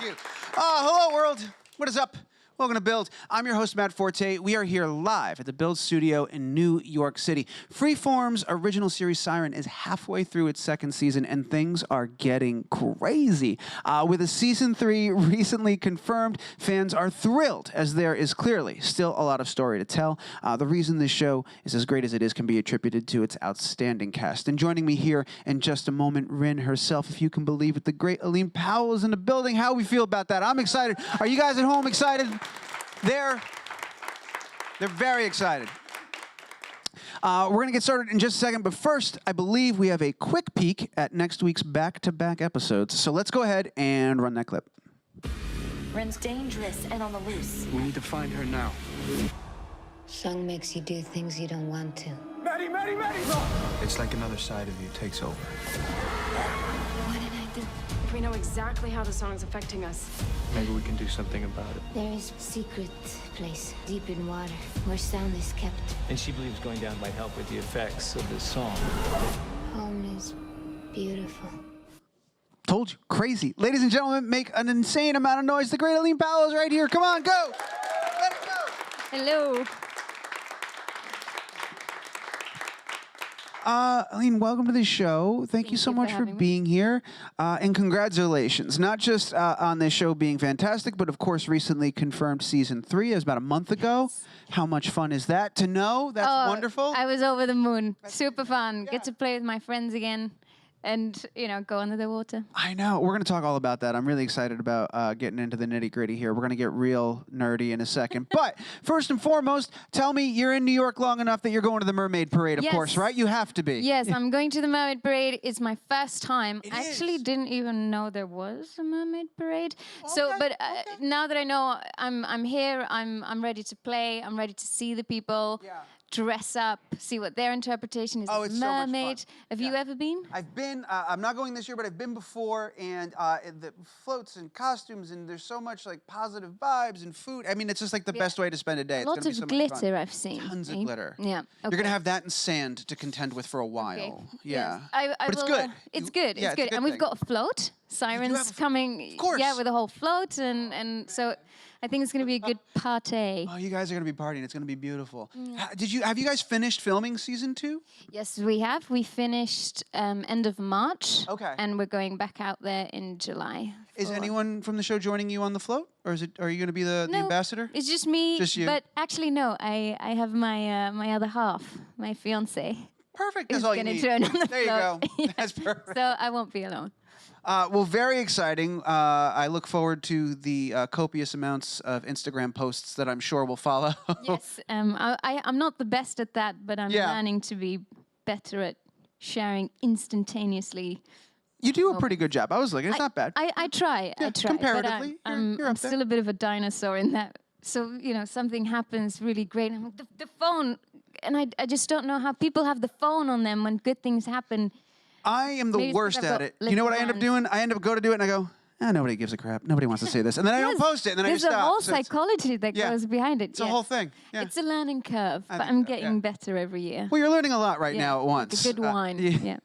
you. Hello, world. What is up? Welcome to Build. I'm your host, Matt Forte. We are here live at the Build studio in New York City. Freeform's original series, Siren, is halfway through its second season, and things are getting crazy. With a season 3 recently confirmed, fans are thrilled, as there is clearly still a lot of story to tell. The reason this show is as great as it is can be attributed to its outstanding cast. And joining me here in just a moment, Rin herself, if you can believe it, the great Eline Powell is in the building. How we feel about that? I'm excited. Are you guys at home excited? They're very excited. We're going to get started in just a second, but first, I believe we have a quick peek at next week's back-to-back episodes. So let's go ahead and run that clip. Rin's dangerous and on the loose. We need to find her now. Song makes you do things you don't want to. Maddie, Maddie, Maddie! It's like another side of you takes over. What did I do? We know exactly how the song is affecting us. Maybe we can do something about it. There is a secret place deep in water where sound is kept. And she believes going down might help with the effects of this song. Home is beautiful. Told you, crazy. Ladies and gentlemen, make an insane amount of noise. The great Eline Powell is right here. Come on, go. Let it go. Hello. Eline, welcome to the show. Thank you so much for being here. And congratulations, not just on this show being fantastic, but of course recently confirmed season 3. It was about a month ago. Yes. How much fun is that to know? That's wonderful. I was over the moon. Super fun. Yeah. Get to play with my friends again. And, you know, go under the water. I know. We're going to talk all about that. I'm really excited about getting into the nitty-gritty here. We're going to get real nerdy in a second. But first and foremost, tell me, you're in New York long enough that you're going to the Mermaid Parade, of course, right? You have to be. Yes, I'm going to the Mermaid Parade. It's my first time. It I actually didn't even know there was a Mermaid Parade. Okay, So, but now that I know, I'm here. I'm ready to play. I'm ready to see the people. Yeah. Dress up, see what their interpretation is of it's Mermaid. So much fun. Have you ever been? I've been, I'm not going this year, but I've been before, and the floats and costumes, and there's so much like positive vibes and food. I mean, it's just like the best way to spend a day. Lots of glitter I've seen. Tons of glitter. Yeah. Okay. You're going to have that and sand to contend with for a while. Okay. Yeah. Yes. But it's good. It's good. It's good. And we've got a float. Siren's coming. Of course. Yeah, with a whole float, and so I think it's going to be a good party. Oh, you guys are going to be partying. It's going to be beautiful. Have you guys finished filming season 2? Yes, we have. We finished end of March. Okay. And we're going back out there in July. Is anyone from the show joining you on the float, or are you going to be the ambassador? It's just me. Just you. But actually, no. I have my my other half, my fiance. Perfect. That's all you need. Turn on the there float. You go. Yes. That's perfect. So I won't be alone. Well, very exciting. I look forward to the copious amounts of Instagram posts that I'm sure will follow. Yes, I'm not the best at that, but I'm learning to be better at sharing instantaneously. You do a pretty good job. I was looking. It's not bad. I try. I try. Comparatively, but I'm still a bit of a dinosaur in that. So, you know, something happens really great. And I'm like, the phone. And I just don't know how people have the phone on them when good things happen. I am the worst at it. You know what I end up doing? I end up going to do it and I go, nobody gives a crap. Nobody wants to see this. And then I don't post it and then I just stop. There's a whole psychology that goes behind it. It's a whole thing. Yeah. It's a learning curve, but I'm getting better every year. Well, you're learning a lot right now at once. Like a good wine. Yeah.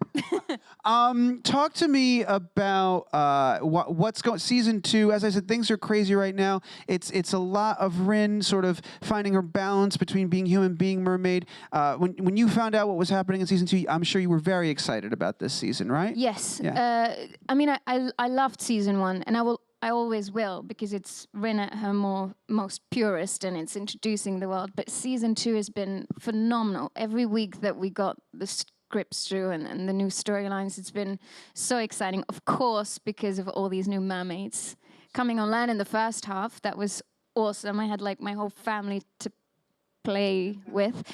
Talk to me about what's going. Season 2, as I said, things are crazy right now. It's a lot of Rin sort of finding her balance between being human, being mermaid. When you found out what was happening in season 2, I'm sure you were very excited about this season, right? Yes. Yeah. I mean, I loved season 1, and I always will, because it's Rin at her most purest and it's introducing the world. But season 2 has been phenomenal. Every week that we got the scripts through and the new storylines, it's been so exciting. Of course, because of all these new mermaids coming on land in the first half. That was awesome. I had like my whole family to play with.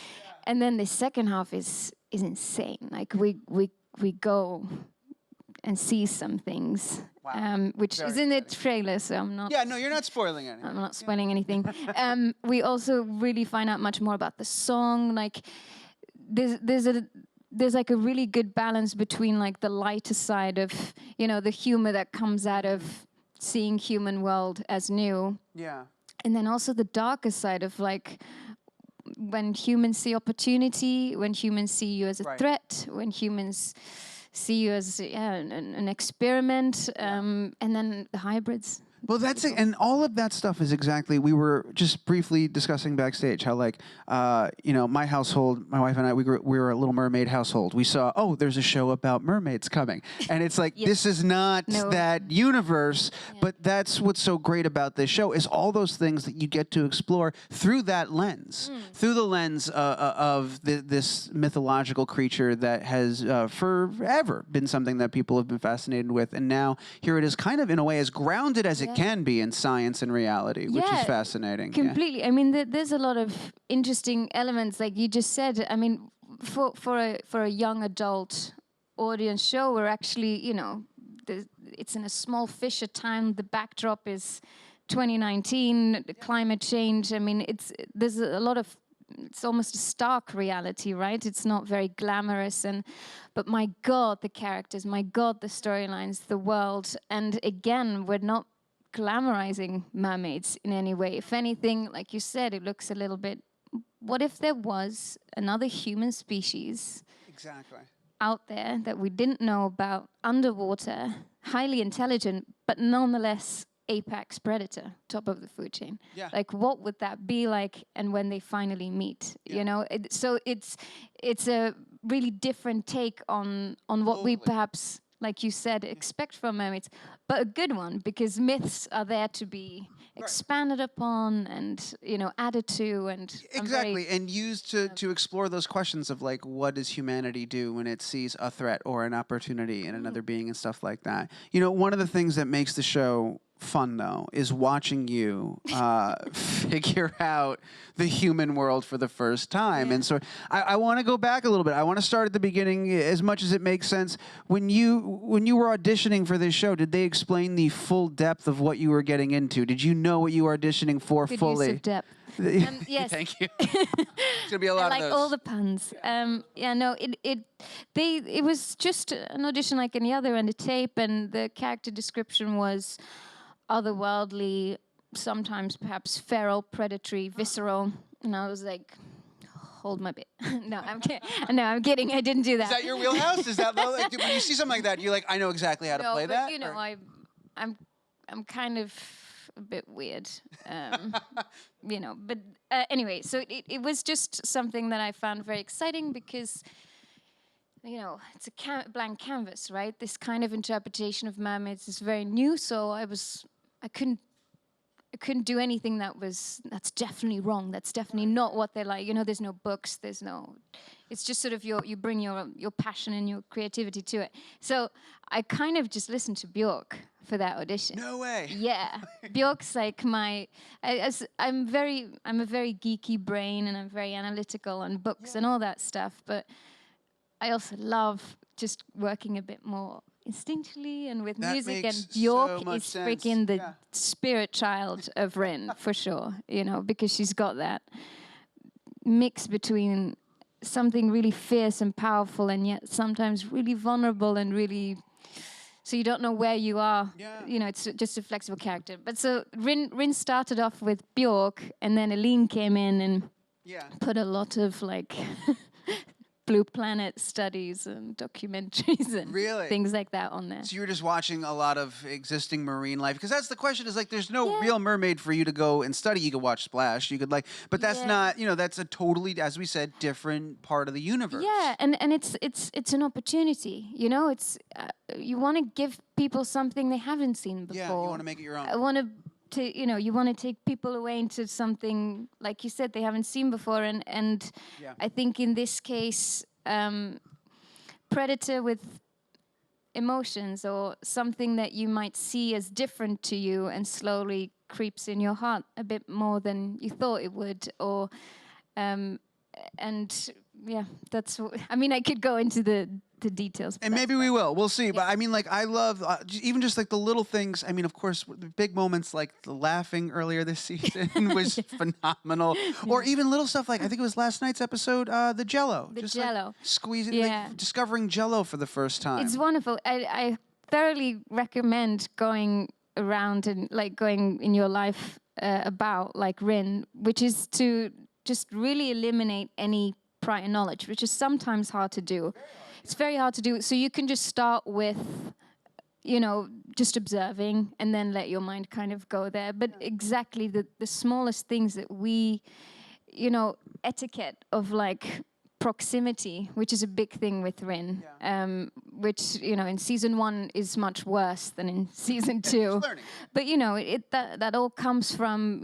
And then the second half is insane. Like we go and see some things, which is in the trailer, so I'm not... Yeah, no, you're not spoiling anything. I'm not spoiling anything. We also really find out much more about the song. Like, there's like a really good balance between like the lighter side of, you know, the humor that comes out of seeing human world as new. Yeah. And then also the darker side of like, when humans see opportunity, when humans see you as a threat, when humans see you as an experiment, and then the hybrids. Well, that's it. And all of that stuff is exactly, we were just briefly discussing backstage how, like, my household, my wife and I, we were a Little Mermaid household. We saw, oh, there's a show about mermaids coming. And it's like, this is not that universe, but that's what's so great about this show is all those things that you get to explore through that lens, through the lens of this mythological creature that has forever been something that people have been fascinated with. And now here it is kind of in a way as grounded as it can be in science and reality, which is fascinating. Completely. Yeah. I mean, there's a lot of interesting elements, like you just said. I mean, for a young adult audience show, we're actually, it's in a small Fisher town. The backdrop is 2019, climate change. I mean, there's a lot of, it's almost a stark reality, right? It's not very glamorous, but my God, the characters, my God, the storylines, the world. And again, we're not glamorizing mermaids in any way. If anything, like you said, it looks a little bit, what if there was another human species out there that we didn't know about, underwater, highly intelligent, but nonetheless apex predator, top of the food chain. Yeah. Like, what would that be like? And when they finally meet, so it's a really different take on what we perhaps, like you said, expect from mermaids, but a good one, because myths are there to be expanded upon and added to, and exactly, and used to explore those questions of, like, what does humanity do when it sees a threat or an opportunity in another being and stuff like that. One of the things that makes the show fun, though, is watching you figure out the human world for the first time. And so I want to go back a little bit. I want to start at the beginning as much as it makes sense. When you were auditioning for this show, did they explain the full depth of what you were getting into? Did you know what you were auditioning for fully? Use of depth. Yes. Thank you. It's gonna be a lot of those. Like all the puns. It was just an audition like any other, and a tape, and the character description was otherworldly, sometimes perhaps feral, predatory, visceral. And I was like, hold my bit. No, I'm kidding. No, I'm kidding. I didn't do that. Is that your wheelhouse? Is that like, when you see something like that, you're like, I know exactly how to play that? I'm kind of a bit weird, But anyway, so it was just something that I found very exciting because, it's a blank canvas, right? This kind of interpretation of mermaids is very new, so I couldn't do anything that's definitely wrong. That's definitely not what they're like. There's no books. It's just sort of you bring your passion and your creativity to it. So I kind of just listened to Björk for that audition. No way. Yeah, Björk's like I'm a very geeky brain, and I'm very analytical on books and all that stuff. But I also love just working a bit more instinctually and with music, and Björk is freaking the spirit child of Rin, for sure, because she's got that mix between something really fierce and powerful and yet sometimes really vulnerable and really, so you don't know where you are. It's just a flexible character. But so Rin started off with Björk, and then Eline came in and put a lot of like Blue Planet studies and documentaries and things like that on there. So you were just watching a lot of existing marine life, because that's the question, is like, there's no real mermaid for you to go and study. You could watch Splash, but that's not, that's a totally, as we said, different part of the universe. Yeah, and it's an opportunity, it's, you want to give people something they haven't seen before. Yeah, you want to make it your own. I want you want to take people away into something, like you said, they haven't seen before. And I think in this case, predator with emotions, or something that you might see as different to you and slowly creeps in your heart a bit more than you thought it would. Or, that's, I could go into the details. And maybe we will. We'll see. But I love even just like the little things. Of course, the big moments like the laughing earlier this season was phenomenal. Or even little stuff like, I think it was last night's episode, the JellO. The JellO. Like squeezing, like discovering JellO for the first time. It's wonderful. I thoroughly recommend going around and like going in your life about like Rin, which is to just really eliminate any prior knowledge, which is sometimes hard to do. It's very hard to do. So you can just start with just observing and then let your mind kind of go there. But exactly the smallest things that we, etiquette of like proximity, which is a big thing with Rin, which, in season 1 is much worse than in season 2. But, that all comes from,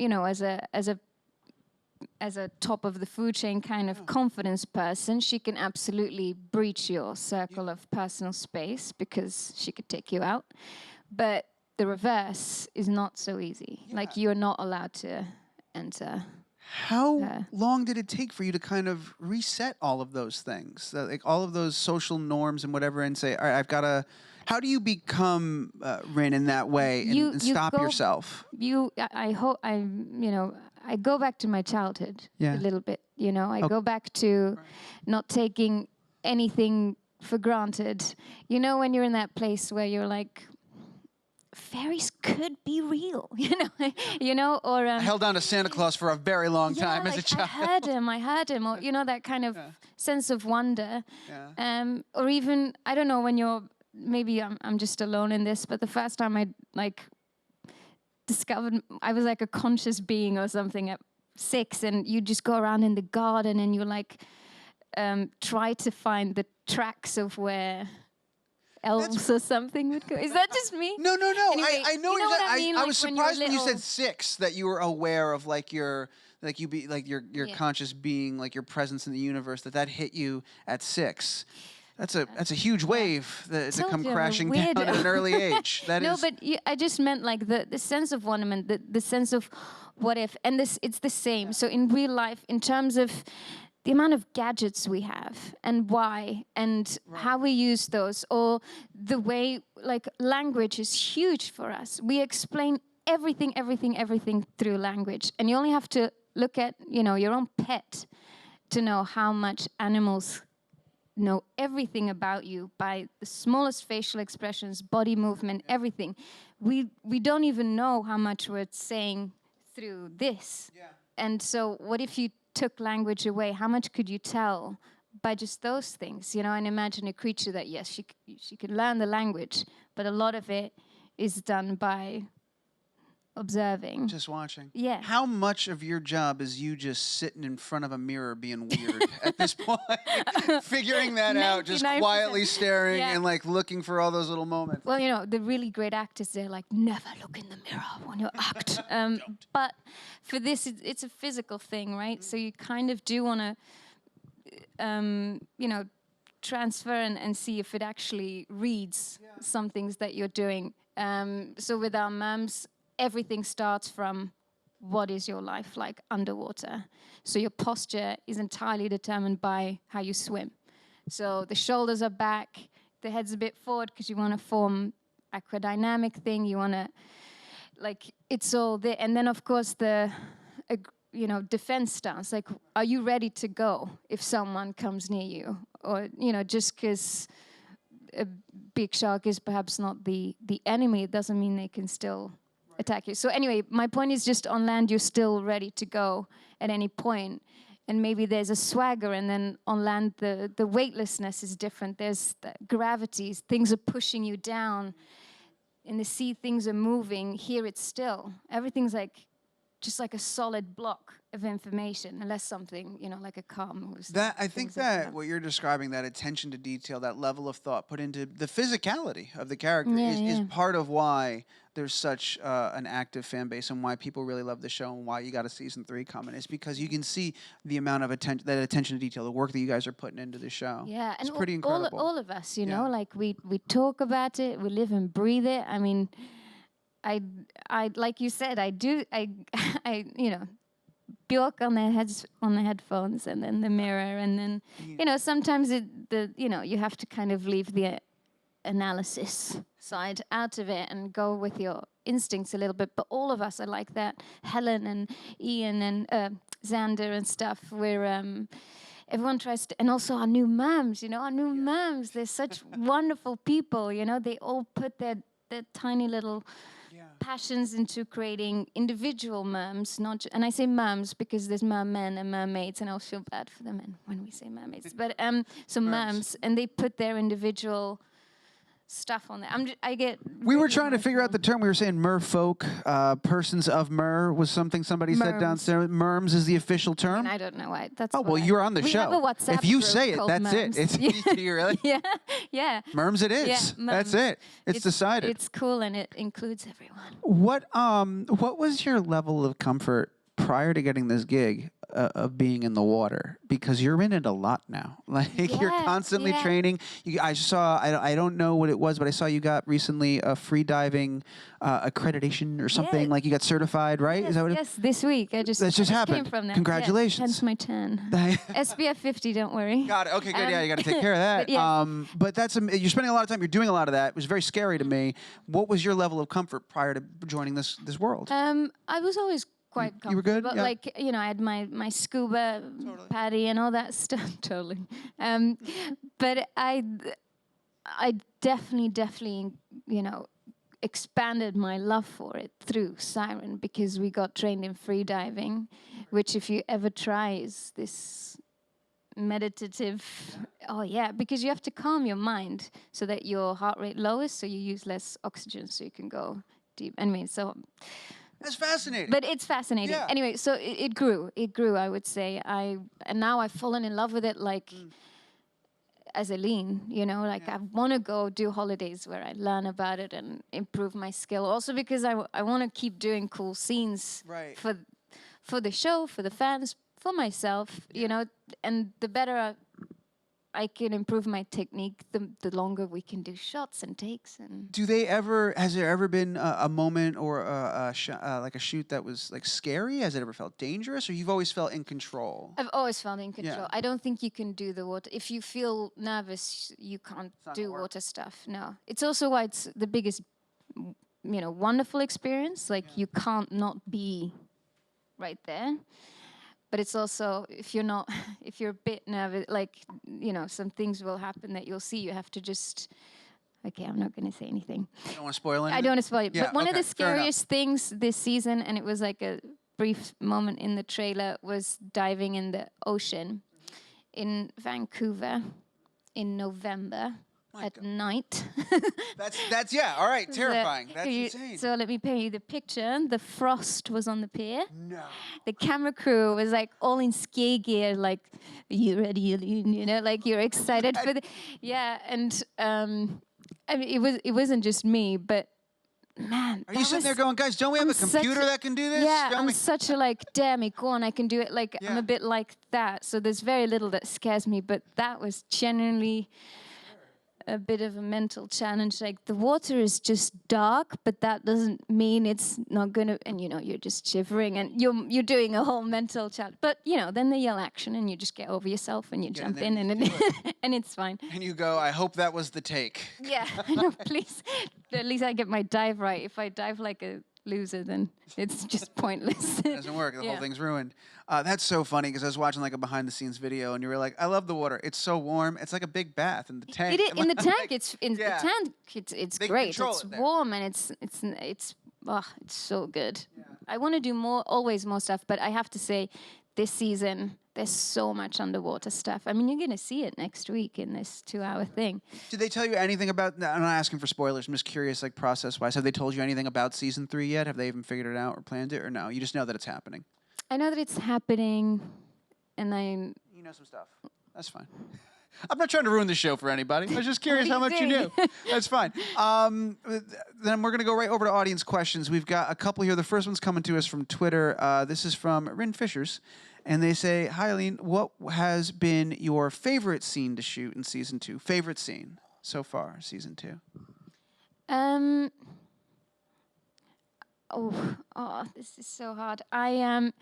as a top of the food chain kind of confidence person, she can absolutely breach your circle of personal space because she could take you out. But the reverse is not so easy. Like, you're not allowed to enter. How long did it take for you to kind of reset all of those things, like all of those social norms and whatever, and say, all right, I've got to... How do you become Rin in that way and stop yourself? I go back to my childhood a little bit, I go back to not taking anything for granted. When you're in that place where you're like, fairies could be real, or... I held on to Santa Claus for a very long time as a child. I heard him, or, that kind of sense of wonder. Or even, I don't know, when you're... Maybe I'm just alone in this, but the first time I discovered I was like a conscious being or something at 6, and you just go around in the garden and you like try to find the tracks of where elves or something would go. Is that just me? No. Anyway, I know what I mean? I Like was when you're surprised when you little. said 6 that you were aware of like your conscious being, like your presence in the universe, that hit you at 6. That's a huge wave to come crashing down at an early age. I just meant like the sense of wonderment, the sense of what if, and it's the same. So in real life, in terms of the amount of gadgets we have and why and how we use those, or the way like language is huge for us. We explain everything through language, and you only have to look at your own pet to know how much animals know everything about you by the smallest facial expressions, body movement, everything. We don't even know how much we're saying through this. And so what if you took language away? How much could you tell by just those things? And imagine a creature that, yes, she could learn the language, but a lot of it is done by observing. Just watching. Yeah. How much of your job is you just sitting in front of a mirror being weird at this point? Figuring that out, just 99%. quietly staring and like looking for all those little moments. Well, the really great actors, they're like, never look in the mirror when you act. But for this, it's a physical thing, right? So you kind of do want to, transfer and see if it actually reads some things that you're doing. So with our mums, everything starts from what is your life like underwater. So your posture is entirely determined by how you swim. So the shoulders are back, the head's a bit forward because you want to form aquadynamic thing. You want to, it's all there. And then, of course, the, defense stance. Like, are you ready to go if someone comes near you? Or, just because a big shark is perhaps not the enemy, it doesn't mean they can still attack you. So anyway, my point is just on land, you're still ready to go at any point. And maybe there's a swagger, and then on land, the weightlessness is different. There's the gravity, things are pushing you down. In the sea, things are moving. Here, it's still. Everything's just like a solid block of information, unless something, like a car moves. I think that what you're describing, that attention to detail, that level of thought put into the physicality of the character is part of why there's such an active fan base and why people really love the show and why you got a season 3 coming. It's because you can see the amount of attention to detail, the work that you guys are putting into the show. Yeah, it's and pretty incredible. All of us, like we talk about it, we live and breathe it. I mean, I like you said, I Bjork on the headphones, and then the mirror, and then sometimes you have to kind of leave the analysis side out of it and go with your instincts a little bit. But all of us are like that. Helen and Ian and Xander and stuff. Where everyone tries to, and also our new moms. Our new moms. They're such wonderful people. They all put their tiny little passions into creating individual merms, and I say merms because there's mermen and mermaids, and I'll feel bad for the men when we say mermaids. But so merms, and they put their individual stuff on there. I get. We were really trying to figure out the term. We were saying merfolk, persons of mer was something somebody said Merms. downstairs. Merms is the official term. I don't know why. That's Oh, what well, you're on the we show. have a WhatsApp If you group say it, called that's it. Merms. It's do you really? Yeah, yeah. Merms it is. Yeah, That's Merms. it. It's decided. It's cool and it includes everyone. What was your level of comfort prior to getting this gig of being in the water? Because you're in it a lot now. Like you're Yeah, constantly yeah. training. I saw. I don't know what it was, but I saw you got recently a free diving accreditation or something. Yeah. Like you got certified, right? Yes, Is that what? yes, this week. That just I came happened. from there. Congratulations. Yeah, hence my 10. SPF 50, don't worry. Got it. Okay, good. Yeah, you got to take care of that. But yeah. But that's you're spending a lot of time. You're doing a lot of that. It was very scary to me. What was your level of comfort prior to joining this world? I was always quite comfortable. You were good? But Yeah. like, you know, I had my scuba paddy and all that stuff. Totally. But I definitely, you know, expanded my love for it through Siren because we got trained in free diving, which if you ever try is this meditative, because you have to calm your mind so that your heart rate lowers, so you use less oxygen so you can go deep. Anyway, so That's fascinating. but it's fascinating. Yeah. Anyway, so it grew, I would say. And now I've fallen in love with it like as Eline, you know, like I want to go do holidays where I learn about it and improve my skill. Also because I want to keep doing cool scenes Right. for the show, for the fans, for myself, you know, and the better I can improve my technique, the longer we can do shots and takes. And Has there ever been a moment or like a shoot that was like scary? Has it ever felt dangerous, or you've always felt in control? I've always felt in control. Yeah. I don't think you can do the water. If you feel nervous, you can't not do gonna work. water stuff. No. It's also why it's the biggest, you know, wonderful experience. Like you can't not be right there. But it's also, if you're a bit nervous, like, you know, some things will happen that you'll see. You have to just, okay, I'm not going to say anything. You don't want to spoil anything? I don't want to spoil it. Yeah, But one of okay, the fair enough. scariest things this season, and it was like a brief moment in the trailer, was diving in the ocean in Vancouver in November at night. That's all right, terrifying. That's You- insane. So let me paint you the picture. The frost was on the pier. No. The camera crew was like all in ski gear, like, "Are you ready, Eline?" You know, like you're excited for the, yeah. And I mean, it wasn't just me, but man, Are you sitting there going, guys, don't we have a computer that can do this? Yeah, Don't I'm we- such a like, damn it, go on, I can do it. Like I'm Yeah. a bit like that. So there's very little that scares me, but that was genuinely a bit of a mental challenge. Like the water is just dark, but that doesn't mean it's not gonna. And you know, you're just shivering, and you're doing a whole mental challenge. But you know, then they yell action, and you just get over yourself, and you Get in jump there in, and and and it's fine. And you go, I hope that was the take. Yeah, I know. Please, at least I get my dive right. If I dive like a loser, then it's just pointless. It doesn't work. The whole Yeah. thing's ruined. That's so funny because I was watching like a behind-the-scenes video, and you were like, "I love the water. It's so warm. It's like a big bath in the tank." It is, in the Like, tank. It's in yeah. the tank. It's They great. control It's it there. warm and it's so good. I want to do always more stuff, but I have to say, this season there's so much underwater stuff. I mean, you're gonna see it next week in this 2-hour thing. Did they tell you anything about? I'm not asking for spoilers. I'm just curious, like process-wise. Have they told you anything about season 3 yet? Have they even figured it out or planned it, or no? You just know that it's happening. I know that it's happening, and You know some stuff. That's fine. I'm not trying to ruin the show for anybody. I was just curious how What much are you you knew. That's fine. Then we're going to go right over to audience questions. We've got a couple here. The first one's coming to us from Twitter. This is from Rin Fishers. And they say, hi, Eline, what has been your favorite scene to shoot in season 2? Favorite scene so far, season 2? This is so hard. I've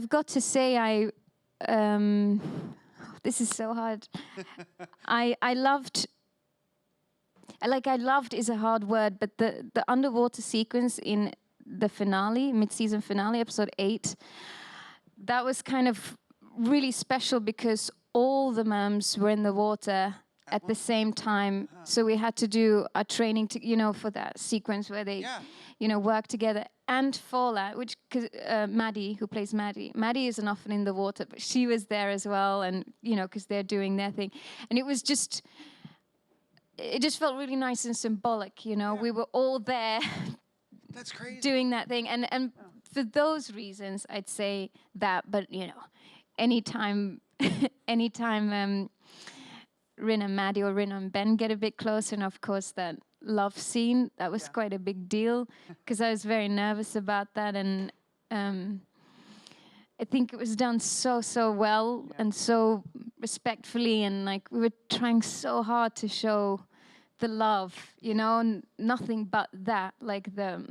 got to say this is so hard. I loved is a hard word, but the underwater sequence in the finale, mid-season finale, episode 8, that was kind of really special because all the mums were in the water at the same time. So we had to do a training for that sequence where they, work together. And Fola, which, because Maddie, who plays Maddie isn't often in the water, but she was there as well. And, because they're doing their thing. And it was just it just felt really nice and symbolic, you know. We were all there That's crazy. doing that thing, and for those reasons, I'd say that. But you know, anytime, anytime Rin and Maddie or Rin and Ben get a bit closer, and of course that love scene, that was quite a big deal because I was very nervous about that, and I think it was done so well and so respectfully, and like we were trying so hard to show the love, you know, nothing but that, like the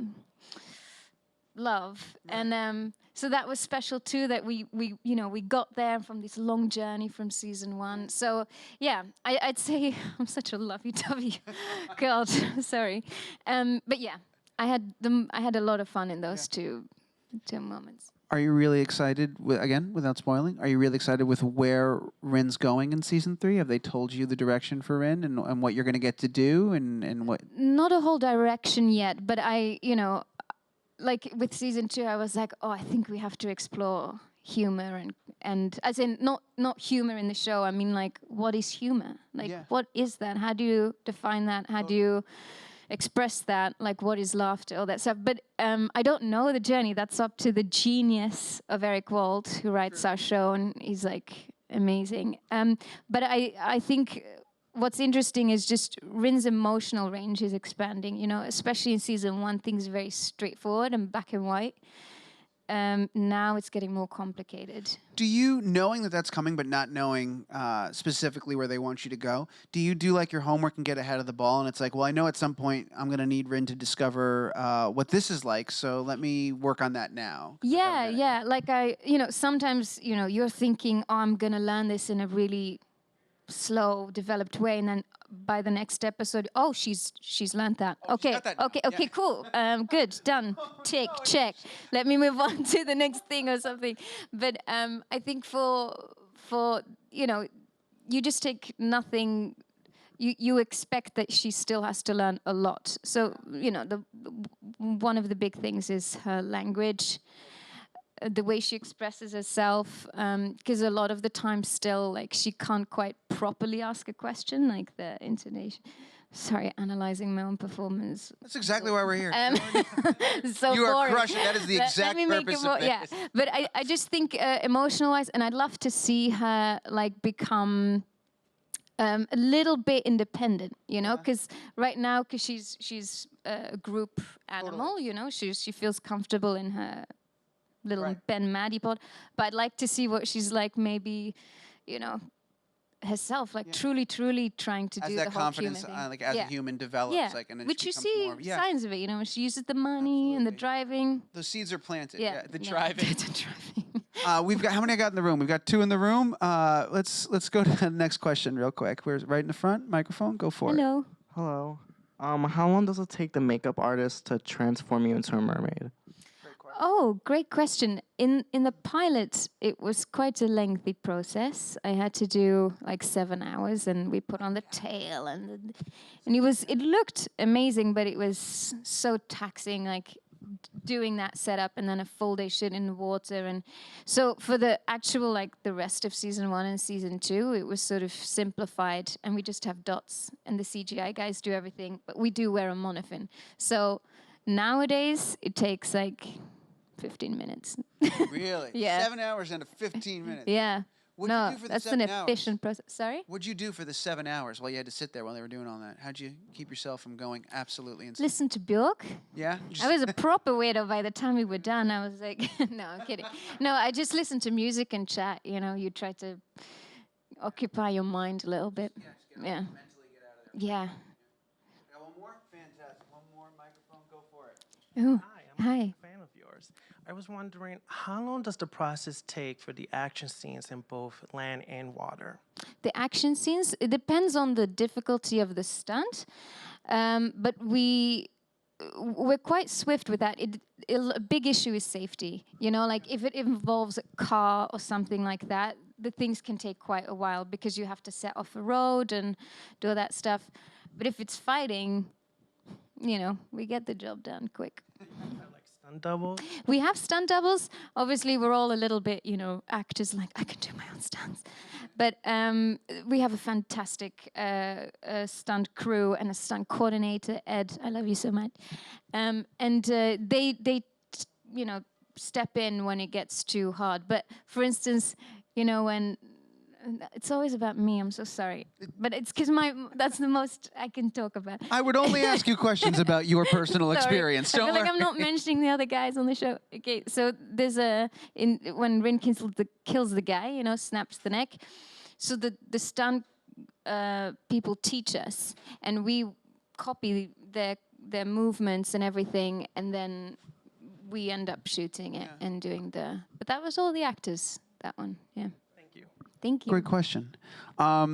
love, and so that was special too. That we you know, we got there from this long journey from season 1. So yeah, I'd say I'm such a lovey-dovey God, sorry, but yeah, I had a lot of fun in those two moments. Are you really excited, again, without spoiling, are you really excited with where Rin's going in season 3? Have they told you the direction for Rin and what you're going to get to do and what? Not a whole direction yet, but I, you know, like with season 2, I was like, oh, I think we have to explore humor and as in not humor in the show. I mean, like, what is humor? Like, what is that? How do you define that? How do you express that? Like, what is laughter? All that stuff. But I don't know the journey. That's up to the genius of Eric Wald, who writes our show, and he's like amazing. But I think what's interesting is just Rin's emotional range is expanding, you know, especially in season 1, things are very straightforward and black and white. Now it's getting more complicated. Do you, knowing that that's coming, but not knowing specifically where they want you to go, do you do like your homework and get ahead of the ball? And it's like, well, I know at some point I'm going to need Rin to discover what this is like, so let me work on that now. Yeah. Like you know, sometimes, you know, you're thinking, oh, I'm going to learn this in a really slow, developed way, and then by the next episode, oh, she's learned that. Okay, cool. Good, done. Tick, check. Let me move on to the next thing or something. But I think for you know, you just take nothing. You expect that she still has to learn a lot. So you know, one of the big things is her language. The way she expresses herself, because a lot of the time still, like, she can't quite properly ask a question, like the intonation. Sorry, analyzing my own performance. That's exactly why we're here. So you are boring. crushing. That is the exact purpose of this. Yeah, but I just think emotional-wise, and I'd love to see her like become a little bit independent, you know, because right now, because she's a group animal, you know, she feels comfortable in her little Ben and Maddie pod, but I'd like to see what she's like, maybe, you know, herself, like truly trying to do the whole human thing. Like as a human develops, like, and then which you becomes see more, signs of it, you know, when she uses the money and the driving. Those seeds are planted. The driving. driving. We've got, how many I got in the room? We've got 2 in the room. Let's go to the next question real quick. We're right in the front. Microphone. Go for it. Hello. How long does it take the makeup artist to transform you into a mermaid? Oh, great question. In the pilot, it was quite a lengthy process. I had to do like 7 hours, and we put on the tail, and it looked amazing, but it was so taxing, like doing that setup and then a full day shoot in the water. And so for the actual, like the rest of season 1 and season 2, it was sort of simplified, and we just have dots, and the CGI guys do everything, but we do wear a monofin. So nowadays it takes like 15 minutes. Really? Yeah. 7 hours into 15 minutes. Yeah. What'd you do for the that's 7 an hours? efficient process. Sorry? What'd you do for the 7 hours while you had to sit there while they were doing all that? How'd you keep yourself from going absolutely insane? Listen to Björk. Yeah? I was a proper weirdo by the time we were done. I was like, no, I'm kidding. No, I just listened to music and chat. You know, you try to occupy your mind a little bit. Yeah. Mentally get out of there. Yeah. Got one more? Fantastic. One more microphone. Go for it. Ooh. Hi, I'm a fan of yours. I was wondering, how long does the process take for the action scenes in both land and water? The action scenes, it depends on the difficulty of the stunt, but we're quite swift with that. A big issue is safety. You know, like if it involves a car or something like that, the things can take quite a while because you have to set off a road and do all that stuff. But if it's fighting, you know, we get the job done quick. stunt double? We have stunt doubles. Obviously, we're all a little bit, you know, actors like, I can do my own stunts. But we have a fantastic stunt crew and a stunt coordinator, Ed. I love you so much. And they, you know, step in when it gets too hard. But for instance, you know, when it's always about me, I'm so sorry. But it's because that's the most I can talk about. I would only ask you questions about your personal experience. I Don't feel like worry. I'm not mentioning the other guys on the show. Okay, so there's when Rin kills the guy, you know, snaps the neck. So the stunt people teach us, and we copy their movements and everything, and then we end up shooting it and doing But that was all the actors. That one, yeah. Thank you. Great question. All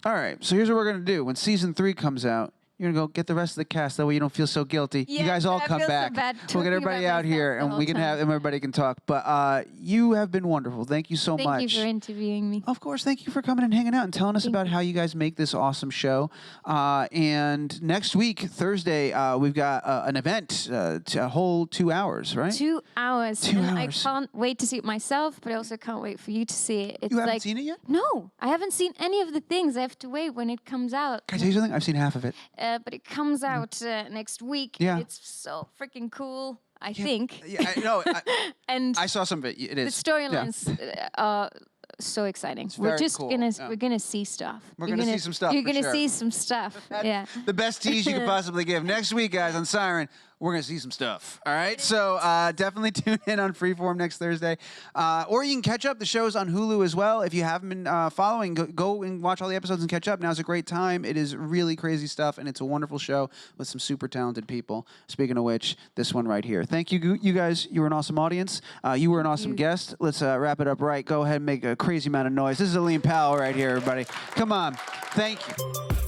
right, so here's what we're going to do. When season 3 comes out, you're going to go get the rest of the cast. That way you don't feel so guilty. Yeah, you guys all I come feel so back. bad We'll get talking everybody about out here, myself the and whole we can time. and everybody can talk. But you have been wonderful. Thank you so much. Thank you for interviewing me. Of course, thank you for coming and hanging out and telling us about how you guys make this awesome show. And next week, Thursday, we've got an event, a whole 2 hours, right? 2 hours. 2 and I hours. can't wait to see it myself, but I also can't wait for you to see it. It's You haven't like, seen it yet? No, I haven't seen any of the things. I have to wait when it comes out. Can I tell you something? I've seen half of it. But it comes out next week. Yeah. It's so freaking cool, I think. Yeah, I know. And I saw some of it. It the is. storylines are so exciting. We're very just cool, gonna yeah. we're gonna see stuff. We're gonna see some stuff, You're for gonna sure. see some stuff. Yeah. The best tease you could possibly give. Next week, guys, on Siren, we're going to see some stuff. All right? So definitely tune in on Freeform next Thursday. Or you can catch up. The show's on Hulu as well. If you haven't been following, go and watch all the episodes and catch up. Now's a great time. It is really crazy stuff, and it's a wonderful show with some super talented people. Speaking of which, this one right here. Thank you, you guys. You were an awesome audience. You were an awesome guest. Let's wrap it up right. Go ahead and make a crazy amount of noise. This is Eline Powell right here, everybody. Come on. Thank you.